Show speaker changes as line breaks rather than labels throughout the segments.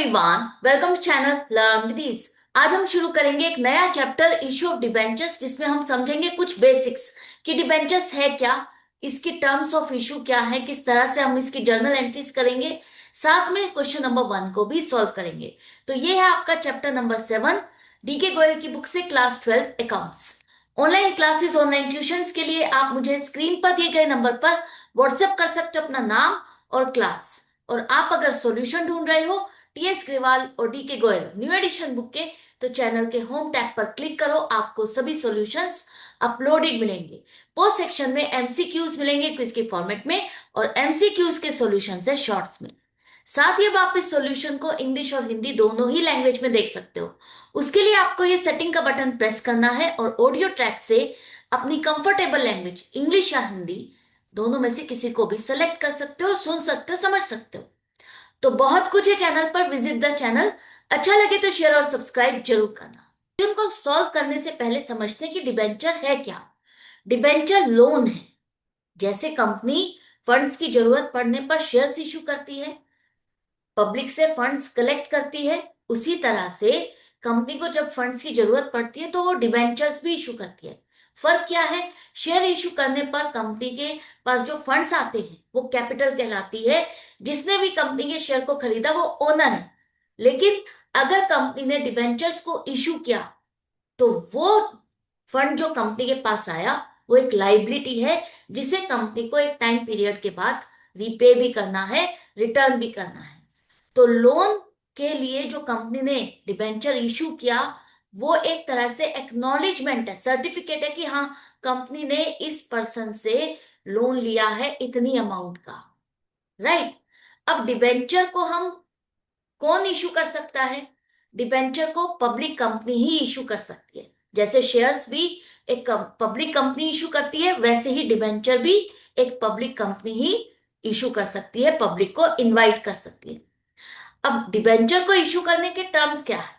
Everyone, welcome to channel learn with ease. आज हम शुरू करेंगे एक नया चैप्टर इश्यू ऑफ डिबेंचर्स, जिसमें हम समझेंगे कुछ बेसिक्स कि डिबेंचर्स है क्या, इसकी टर्म्स ऑफ इशू क्या है, किस तरह से हम इसकी जर्नल एंट्रीज करेंगे, साथ में क्वेश्चन नंबर 1 को भी सॉल्व करेंगे। तो ये है आपका चैप्टर नंबर 7 डीके गोयल की बुक से, class 12 accounts. Online classes, online tuitions के लिए आप मुझे स्क्रीन पर दिए गए नंबर पर व्हाट्सएप कर सकते हो अपना नाम और क्लास। और आप अगर सॉल्यूशन ढूंढ रहे हो टीएस ग्रेवाल और DK Goyal new edition book के, तो चैनल के होम टैब पर क्लिक करो, आपको सभी सॉल्यूशंस अपलोडेड मिलेंगे। पोस्ट सेक्शन में एमसीक्यूज मिलेंगे क्विज के फॉर्मेट में, और एमसीक्यूज के सॉल्यूशंस है शॉर्ट्स में। साथ ही अब आप इस सॉल्यूशन को इंग्लिश और हिंदी दोनों ही लैंग्वेज में देख सकते हो। उसके लिए आपको ये सेटिंग का बटन प्रेस करना है और ऑडियो ट्रैक से अपनी कंफर्टेबल लैंग्वेज इंग्लिश या हिंदी दोनों में से किसी को भी सेलेक्ट कर सकते हो, सुन सकते हो, समझ सकते हो। तो बहुत कुछ है चैनल पर, विजिट द चैनल। अच्छा लगे तो शेयर और सब्सक्राइब जरूर करना। क्वेश्चन को सॉल्व करने से पहले समझते हैं कि डिबेंचर है क्या। डिबेंचर लोन है। जैसे कंपनी फंड्स की जरूरत पड़ने पर शेयर्स इशू करती है, पब्लिक से फंड्स कलेक्ट करती है, उसी तरह से कंपनी को जब फंड्स की जरूरत पड़ती है तो वो डिबेंचर्स भी इशू करती है। फर्क क्या है? शेयर इशू करने पर कंपनी के पास जो फंड्स आते हैं वो कैपिटल कहलाती है। जिसने भी कंपनी के शेयर को खरीदा वो ओनर है। लेकिन अगर कंपनी ने डिबेंचर्स को इशू किया तो वो फंड जो कंपनी के पास आया वो एक लाइबिलिटी है, जिसे कंपनी को एक टाइम पीरियड के बाद रीपे भी करना है, रिटर्न भी करना है। तो लोन के लिए जो कंपनी ने डिबेंचर इशू किया वो एक तरह से एक्नॉलेजमेंट है, सर्टिफिकेट है कि हाँ, कंपनी ने इस पर्सन से लोन लिया है इतनी अमाउंट का। राइट। अब डिबेंचर को हम कौन इशू कर सकता है? डिबेंचर को पब्लिक कंपनी ही इशू कर सकती है। जैसे शेयर्स भी एक पब्लिक कंपनी इशू करती है, वैसे ही डिबेंचर भी एक पब्लिक कंपनी ही इशू कर सकती है, पब्लिक को इनवाइट कर सकती है। अब डिबेंचर को इशू करने के टर्म्स क्या है?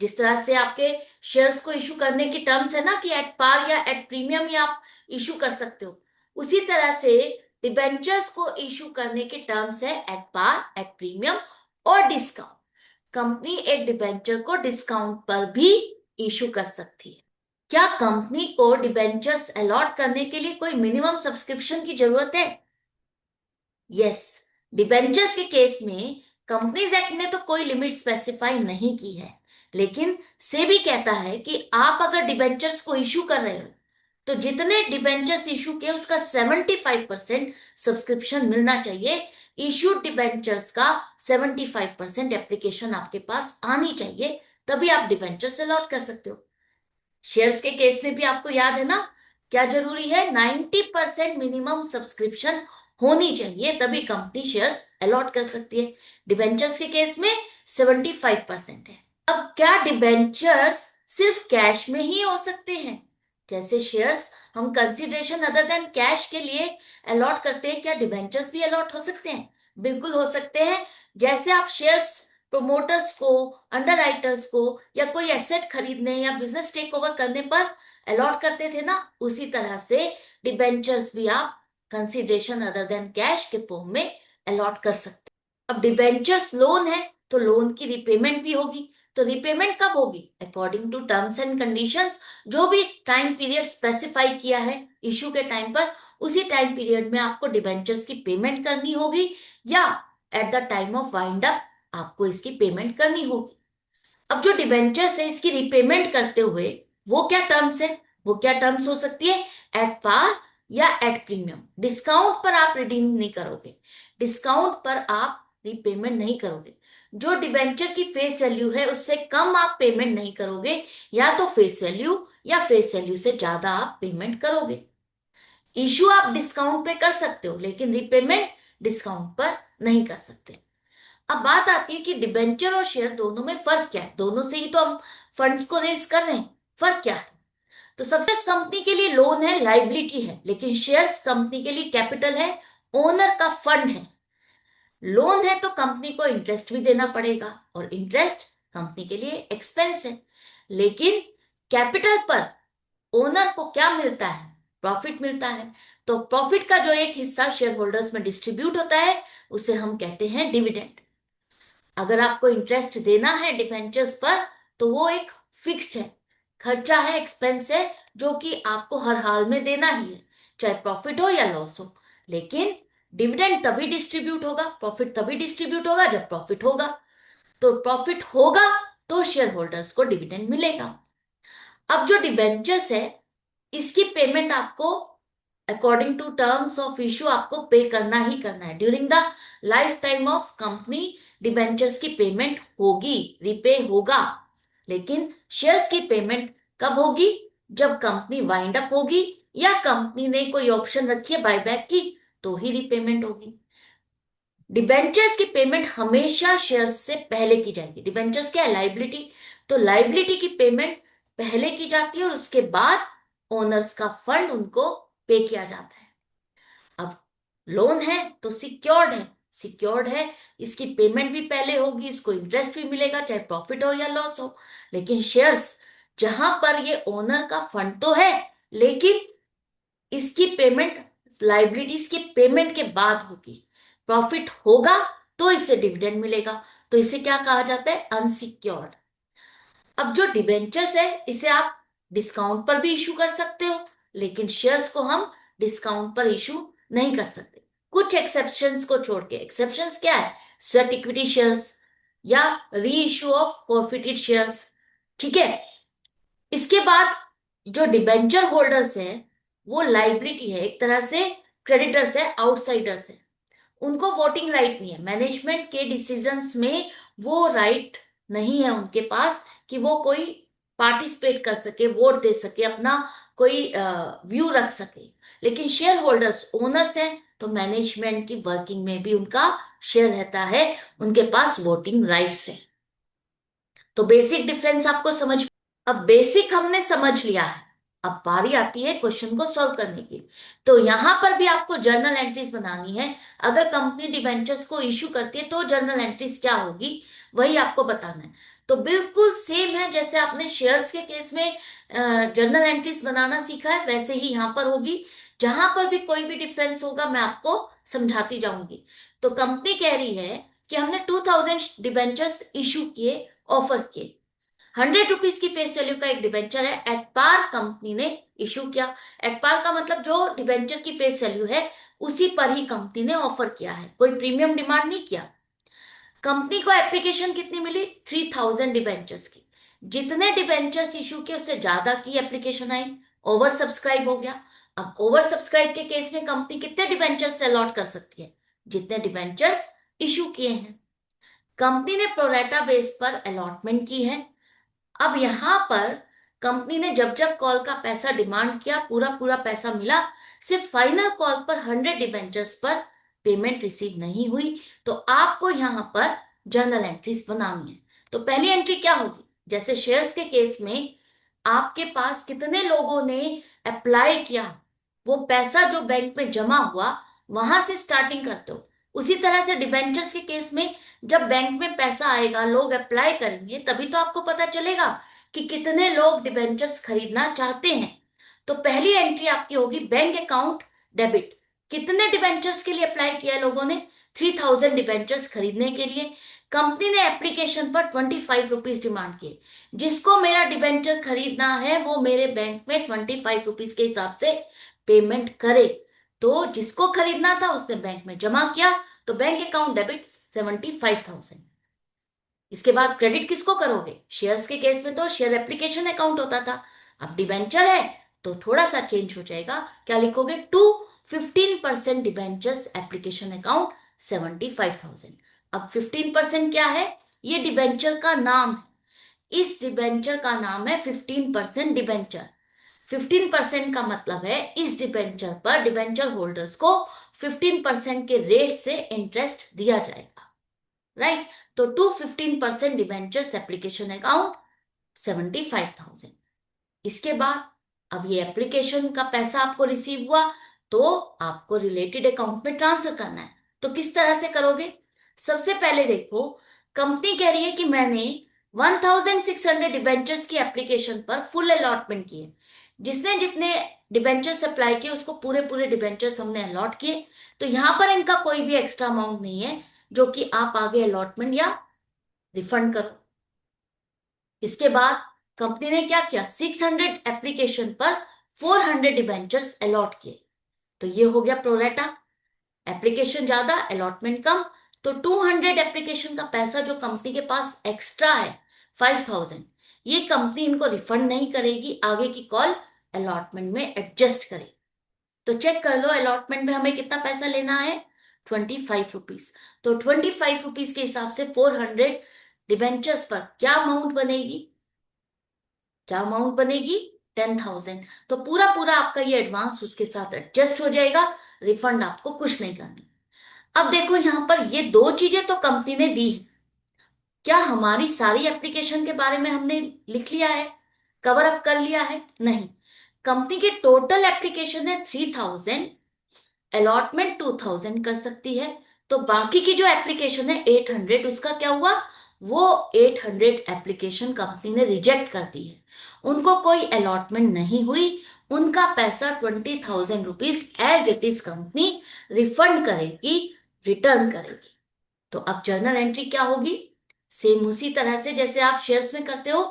जिस तरह से आपके शेयर्स को इशू करने की टर्म्स है ना कि एट पार या एट प्रीमियम ही आप इशू कर सकते हो, उसी तरह से डिबेंचर्स को इशू करने के टर्म्स है एट पार, एट प्रीमियम और डिस्काउंट। कंपनी एक डिबेंचर को डिस्काउंट पर भी इशू कर सकती है। क्या कंपनी को डिबेंचर्स अलॉट करने के लिए कोई मिनिमम सब्सक्रिप्शन की जरूरत है? यस। डिबेंचर्स के केस में कंपनीज एक्ट ने तो कोई लिमिट स्पेसिफाई नहीं की है, लेकिन सेबी कहता है कि आप अगर डिबेंचर्स को इशू कर रहे हो तो जितने डिबेंचर्स इशू किए उसका 75% सब्सक्रिप्शन मिलना चाहिए। इशूड डिबेंचर्स का 75% एप्लीकेशन आपके पास आनी चाहिए, तभी आप डिबेंचर्स अलॉट कर सकते हो। शेयर्स के केस में भी आपको याद है ना, क्या जरूरी है? 90% मिनिमम सब्सक्रिप्शन होनी चाहिए, तभी कंपनी शेयर्स अलॉट कर सकती है। डिबेंचर्स के केस में 75% है। अब क्या डिबेंचर्स सिर्फ कैश में ही हो सकते हैं? जैसे शेयर्स हम कंसिडरेशन अदर देन कैश के लिए अलॉट करते हैं, क्या डिबेंचर्स भी अलॉट हो सकते हैं? बिल्कुल हो सकते हैं। जैसे आप शेयर्स प्रोमोटर्स को, अंडर राइटर्स को या कोई एसेट खरीदने या बिजनेस टेक ओवर करने पर अलॉट करते थे ना, उसी तरह से डिबेंचर्स भी आप कंसिडरेशन अदर देन कैश के फॉर्म में अलॉट कर सकते हैं। अब डिबेंचर्स लोन है तो लोन की रिपेमेंट भी होगी। तो रिपेमेंट कब होगी? According to terms and conditions. जो भी टाइम पीरियड स्पेसिफाई किया है इशू के टाइम पर, उसी टाइम पीरियड में आपको डिबेंचर्स की पेमेंट करनी होगी, या at the time of wind up आपको इसकी पेमेंट करनी होगी। अब जो डिबेंचर्स है इसकी रिपेमेंट करते हुए वो क्या टर्म्स है? वो क्या टर्म्स हो सकती है? एट पार या एट प्रीमियम। डिस्काउंट पर आप रिडीम नहीं करोगे, डिस्काउंट पर आप रिपेमेंट नहीं करोगे। जो डिबेंचर की फेस वैल्यू है उससे कम आप पेमेंट नहीं करोगे, या तो फेस वैल्यू या फेस वैल्यू से ज्यादा आप पेमेंट करोगे। इशू आप डिस्काउंट पे कर सकते हो, लेकिन रिपेमेंट डिस्काउंट पर नहीं कर सकते। अब बात आती है कि डिबेंचर और शेयर दोनों में फर्क क्या है। दोनों से ही तो हम फंड्स को रेज कर रहे हैं, फर्क क्या है? तो सबसे कंपनी के लिए लोन है, लाइबिलिटी है, लेकिन शेयर्स कंपनी के लिए कैपिटल है, ओनर का फंड है। लोन है तो कंपनी को इंटरेस्ट भी देना पड़ेगा, और इंटरेस्ट कंपनी के लिए एक्सपेंस है। लेकिन कैपिटल पर ओनर को क्या मिलता है? प्रॉफिट मिलता है। तो प्रॉफिट का जो एक हिस्सा शेयर होल्डर्स में डिस्ट्रीब्यूट होता है उसे हम कहते हैं डिविडेंड। अगर आपको इंटरेस्ट देना है डिबेंचर्स पर तो वो एक फिक्स्ड है, खर्चा है, एक्सपेंस है, जो कि आपको हर हाल में देना ही है, चाहे प्रॉफिट हो या लॉस हो। लेकिन डिविडेंड तभी डिस्ट्रीब्यूट होगा, प्रॉफिट तभी डिस्ट्रीब्यूट होगा जब प्रॉफिट होगा। तो प्रॉफिट होगा तो शेयर होल्डर्स को डिविडेंड मिलेगा। अब जो डिबेंचर्स है, इसकी पेमेंट आपको according to terms of issue आपको पे करना ही करना है। During the life time of company debentures की पेमेंट होगी, रिपे होगा। लेकिन शेयर्स की पेमेंट कब होगी? जब कंपनी वाइंड अप होगी या कंपनी ने कोई ऑप्शन रखी है बायबैक की, तो ही रिपेमेंट होगी। डिबेंचर्स की पेमेंट हमेशा शेयर्स से पहले की जाएगी। डिबेंचर्स क्या है? लाइबिलिटी। तो लाइबिलिटी की पेमेंट पहले की जाती है और उसके बाद ओनर्स का फंड उनको पे किया जाता है। अब लोन है तो सिक्योर्ड है, सिक्योर्ड है, इसकी पेमेंट भी पहले होगी, इसको इंटरेस्ट भी मिलेगा, चाहे प्रॉफिट हो या लॉस हो। लेकिन शेयर्स, जहां पर ये ओनर का फंड तो है, लेकिन इसकी पेमेंट लाइबिलिटीज की पेमेंट के बाद होगी। प्रॉफिट होगा तो इससे डिविडेंड मिलेगा, तो इसे क्या कहा जाता है? अनसिक्योर्ड। अब जो डिबेंचर्स है, इसे आप डिस्काउंट पर भी इशू कर सकते हो, लेकिन शेयर्स को हम डिस्काउंट पर इशू नहीं कर सकते, कुछ एक्सेप्शंस को छोड़ के। एक्सेप्शंस क्या है? स्वेट इक्विटी शेयर्स या री इशू ऑफ फॉरफिटेड शेयर्स। ठीक है। इसके बाद जो डिबेंचर होल्डर्स हैं, वो लाइबिलिटी है एक तरह से, क्रेडिटर्स है, आउटसाइडर्स है। उनको वोटिंग राइट नहीं है, मैनेजमेंट के डिसीजंस में वो राइट नहीं है उनके पास कि वो कोई पार्टिसिपेट कर सके, वोट दे सके, अपना कोई व्यू रख सके। लेकिन शेयर होल्डर्स, ओनर्स हैं, तो मैनेजमेंट की वर्किंग में भी उनका शेयर रहता है, उनके पास वोटिंग राइट्स है। तो बेसिक डिफरेंस आपको समझ। अब बेसिक हमने समझ लिया है, अब बारी आती है क्वेश्चन को सॉल्व करने की। तो यहां पर भी आपको जर्नल एंट्रीज बनानी है। अगर कंपनी डिबेंचर्स को इश्यू करती है तो जर्नल एंट्रीज क्या होगी, वही आपको बताना है। तो बिल्कुल सेम है, जैसे आपने शेयर्स के केस में जर्नल एंट्रीज बनाना सीखा है, वैसे ही यहां पर होगी। जहां पर भी कोई भी डिफरेंस होगा मैं आपको समझाती जाऊंगी। तो कंपनी कह रही है कि हमने 2000 डिबेंचर्स इशू किए, ऑफर किए। 100 रुपीज की फेस वैल्यू का एक डिबेंचर है, एट पार कंपनी ने इशू किया। एट पार का मतलब जो डिबेंचर की फेस वैल्यू है उसी पर ही कंपनी ने ऑफर किया है, कोई प्रीमियम डिमांड नहीं किया। कंपनी को एप्लीकेशन कितनी मिली? 3000 डिबेंचर्स की। जितने डिबेंचर्स इशू किए उससे ज्यादा की एप्लीकेशन आई, ओवर सब्सक्राइब हो गया। अब ओवर सब्सक्राइब के केस में कंपनी कितने डिबेंचर्स अलॉट कर सकती है? जितने डिबेंचर्स इशू किए हैं। कंपनी ने प्रोरेटा बेस पर अलॉटमेंट की है। अब यहां पर कंपनी ने जब जब कॉल का पैसा डिमांड किया, पूरा पूरा पैसा मिला। सिर्फ फाइनल कॉल पर 100 डिवेंचर्स पर पेमेंट रिसीव नहीं हुई। तो आपको यहां पर जर्नल एंट्रीज बनानी है। तो पहली एंट्री क्या होगी? जैसे शेयर्स के केस में आपके पास कितने लोगों ने अप्लाई किया, वो पैसा जो बैंक में जमा हुआ, वहां से स्टार्टिंग करते हो। उसी तरह से डिबेंचर्स के केस में जब बैंक में पैसा आएगा, लोग अप्लाई करेंगे, तभी तो आपको पता चलेगा कि कितने लोग डिबेंचर्स खरीदना चाहते हैं। तो पहली एंट्री आपकी होगी बैंक अकाउंट डेबिट। कितने डिबेंचर्स के लिए अप्लाई किया है लोगों ने? 3000 डिबेंचर्स खरीदने के लिए। कंपनी ने एप्लीकेशन पर 25 रुपीज डिमांड किए। जिसको मेरा डिबेंचर खरीदना है वो मेरे बैंक में 25 रुपीज के हिसाब से पेमेंट करे। तो जिसको खरीदना था उसने बैंक में जमा किया, तो बैंक अकाउंट डेबिट 75,000। इसके बाद क्रेडिट किसको करोगे? शेयर्स के केस में तो शेयर एप्लीकेशन अकाउंट होता था, अब डिबेंचर है तो थोड़ा सा चेंज हो जाएगा। क्या लिखोगे? To 15% debentures application account 75,000। अब 15% क्या है? ये डिबेंचर का नाम है, इस डिबेंचर का नाम है 15% डिबेंचर। 15% का मतलब है इस डिबेंचर पर डिबेंचर होल्डर्स को 15% के रेट से इंटरेस्ट दिया जाएगा। राइट। तो टू 15% डिबेंचर्स एप्लीकेशन अकाउंट 75,000। इसके बाद अब ये एप्लीकेशन का पैसा आपको रिसीव हुआ, तो आपको रिलेटेड अकाउंट में ट्रांसफर करना है। तो किस तरह से करोगे? सबसे पहले देखो, कंपनी कह रही है कि मैंने 1600 डिबेंचर्स की एप्लीकेशन पर फुल अलॉटमेंट किए। जिसने जितने डिबेंचर्स अप्लाई किए उसको पूरे पूरे डिबेंचर्स हमने अलॉट किए। तो यहां पर इनका कोई भी एक्स्ट्रा अमाउंट नहीं है जो कि आप आगे अलॉटमेंट या रिफंड करो। इसके बाद कंपनी ने क्या किया, 600 एप्लीकेशन पर 400 डिबेंचर्स अलॉट किए। तो ये हो गया प्रोरेटा, एप्लीकेशन ज्यादा अलॉटमेंट कम। तो 200 एप्लीकेशन का पैसा जो कंपनी के पास एक्स्ट्रा है, 5000, ये कंपनी इनको रिफंड नहीं करेगी, आगे की कॉल अलॉटमेंट में एडजस्ट करेगी। तो चेक कर लो अलॉटमेंट में हमें कितना पैसा लेना है, 25 रुपीज। तो 25 रुपीज के हिसाब से 400 डिबेंचर्स पर क्या अमाउंट बनेगी, क्या अमाउंट बनेगी, 10,000। तो पूरा पूरा आपका ये एडवांस उसके साथ एडजस्ट हो जाएगा, रिफंड आपको कुछ नहीं करना। अब देखो यहां पर ये दो चीजें तो कंपनी ने दी है, क्या हमारी सारी एप्लीकेशन के बारे में हमने लिख लिया है, कवर अप कर लिया है? नहीं। कंपनी की टोटल एप्लीकेशन है 3000, अलॉटमेंट 2000 कर सकती है। तो बाकी की जो एप्लीकेशन है 800, उसका क्या हुआ, वो 800 एप्लीकेशन कंपनी ने रिजेक्ट कर दी है, उनको कोई अलॉटमेंट नहीं हुई, उनका पैसा 20,000 rupees as it is company refund करेगी, रिटर्न करेगी। तो अब जर्नल एंट्री क्या होगी, सेम उसी तरह से जैसे आप शेयर्स में करते हो,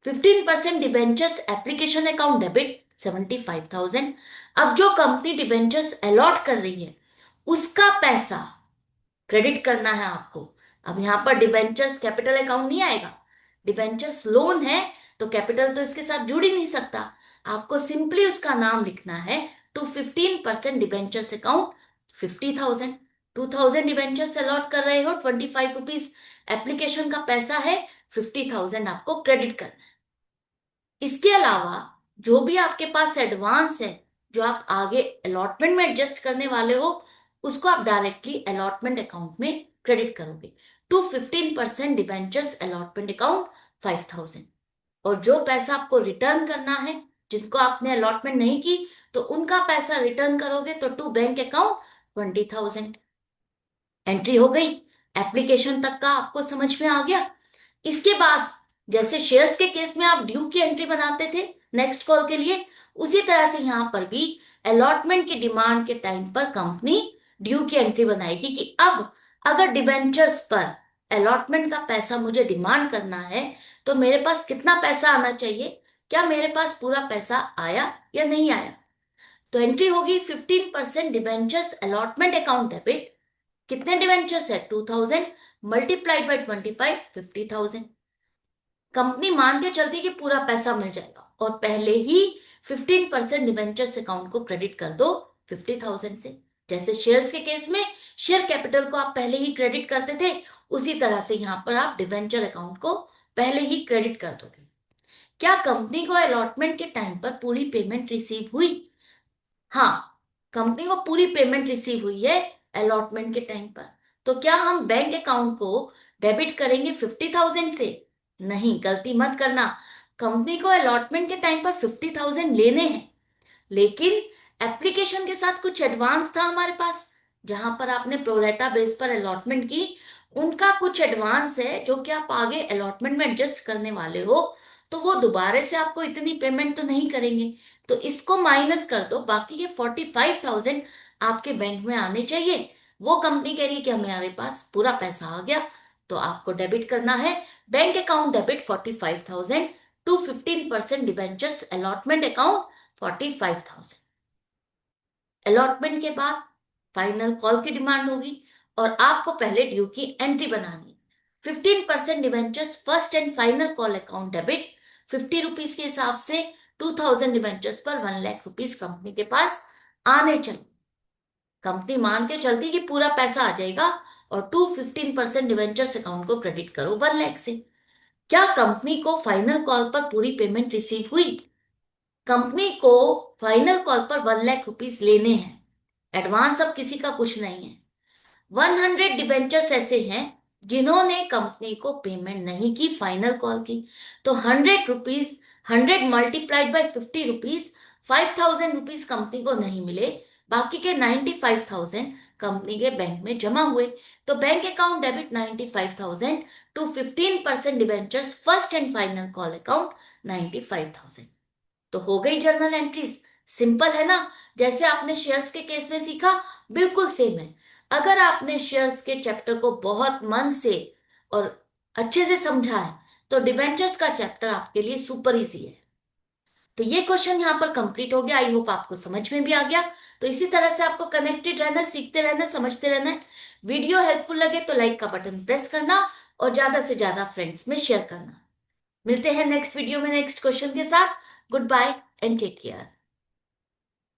15% डिबेंचर्स एप्लीकेशन अकाउंट डेबिट 75,000। अब जो कंपनी डिबेंचर्स अलॉट कर रही है उसका पैसा क्रेडिट करना है आपको। अब यहां पर डिबेंचर्स कैपिटल अकाउंट नहीं आएगा, डिबेंचर्स लोन है, तो कैपिटल तो इसके साथ जुड़ ही नहीं सकता। आपको सिंपली उसका नाम लिखना है, to 15% debentures account 50,000। 2,000 debentures allot कर रहे हो, 25 रुपीज एप्लीकेशन का पैसा है, 50,000 आपको क्रेडिट करना है। इसके अलावा जो भी आपके पास एडवांस है, जो आप आगे अलॉटमेंट में एडजस्ट करने वाले हो, उसको आप डायरेक्टली अलॉटमेंट अकाउंट में क्रेडिट करोगे, टू 15% डिबेंचर्स अलॉटमेंट अकाउंट 5,000। और जो पैसा आपको रिटर्न करना है, जिनको आपने अलॉटमेंट नहीं की, तो उनका पैसा रिटर्न करोगे, तो टू बैंक अकाउंट 20,000। एंट्री हो गई, एप्लीकेशन तक का आपको समझ में आ गया। इसके बाद जैसे शेयर्स के केस में आप ड्यू की एंट्री बनाते थे नेक्स्ट कॉल के लिए, उसी तरह से यहां पर भी अलॉटमेंट की डिमांड के टाइम पर कंपनी ड्यू की एंट्री बनाएगी कि अब अगर डिबेंचर्स पर अलॉटमेंट का पैसा मुझे डिमांड करना है, तो मेरे पास कितना पैसा आना चाहिए, क्या मेरे पास पूरा पैसा आया या नहीं आया। तो एंट्री होगी 15% डिबेंचर्स अलॉटमेंट अकाउंट डेबिट, कितने डिवेंचर्स है, 2000, मल्टीप्लाइड बाय 25, 50,000। कंपनी मान के चलती कि पूरा पैसा मिल जाएगा, और पहले ही 15% डिवेंचर्स अकाउंट को क्रेडिट कर दो 50,000 से। जैसे शेयर्स के केस में शेयर कैपिटल को आप पहले ही क्रेडिट करते थे, उसी तरह से यहां पर आप डिवेंचर अकाउंट को पहले ही क्रेडिट कर दोगे। क्या कंपनी को अलॉटमेंट के टाइम पर पूरी पेमेंट रिसीव हुई? हाँ, कंपनी को पूरी पेमेंट रिसीव हुई है अलॉटमेंट के टाइम पर। तो क्या हम बैंक अकाउंट को डेबिट करेंगे 50,000 से? नहीं, गलती मत करना। कंपनी को अलॉटमेंट के टाइम पर 50,000 लेने हैं, लेकिन एप्लीकेशन के साथ कुछ एडवांस था हमारे पास, जहां पर आपने प्रोरेटा बेस पर अलॉटमेंट की, उनका कुछ एडवांस है जो कि आप आगे अलॉटमेंट में एडजस्ट करने वाले हो, तो वो दोबारा से आपको इतनी पेमेंट तो नहीं करेंगे। तो इसको माइनस कर दो, बाकी के 45,000 आपके बैंक में आने चाहिए। वो कंपनी कह रही है कि हमारे पास पूरा पैसा आ गया, तो आपको डेबिट करना है, bank account debit 45,000 to 15% debentures allotment account 45,000। Allotment के बाद फाइनल कॉल की डिमांड होगी, और आपको पहले ड्यू की एंट्री बनानी है। 15% debentures first and final call account debit 50 rupees के हिसाब से, 2,000 डिवेंचर्स पर 1,00,000 रुपीज कंपनी के पास आने चाहिए। कंपनी मान के चलती कि पूरा पैसा आ जाएगा, और टू 15% डिवेंचर्स अकाउंट को क्रेडिट करो 1,00,000 से। क्या कंपनी को फाइनल कॉल पर पूरी पेमेंट रिसीव हुई? कंपनी को फाइनल कॉल पर 1,00,000 रुपीज लेने हैं, एडवांस अब किसी का कुछ नहीं है। 100 डिबेंचर्स ऐसे हैं जिन्होंने कंपनी को पेमेंट नहीं की फाइनल कॉल की, तो 100 rupees, 100 multiplied by 50 rupees, 5,000 rupees company को नहीं मिले, बाकी के 95,000 कंपनी के बैंक में जमा हुए। तो bank account debit 95,000 to 15% debentures first and final call account 95,000। तो हो गई जर्नल एंट्रीज, सिंपल है ना, जैसे आपने शेयर्स के केस में सीखा, बिल्कुल सेम है। अगर आपने शेयर्स के चैप्टर को बहुत मन से और अच्छे से समझा है, तो डिबेंचर्स का चैप्टर आपके लिए सुपर इजी है। तो ये क्वेश्चन यहाँ पर कंप्लीट हो गया। आई होप आपको समझ में भी आ गया। तो इसी तरह से आपको कनेक्टेड रहना, सीखते रहना, समझते रहना है। वीडियो हेल्पफुल लगे तो लाइक का बटन प्रेस करना और ज्यादा से ज्यादा फ्रेंड्स में शेयर करना। मिलते हैं नेक्स्ट वीडियो में नेक्स्ट क्वेश्चन के साथ। Good bye and take care.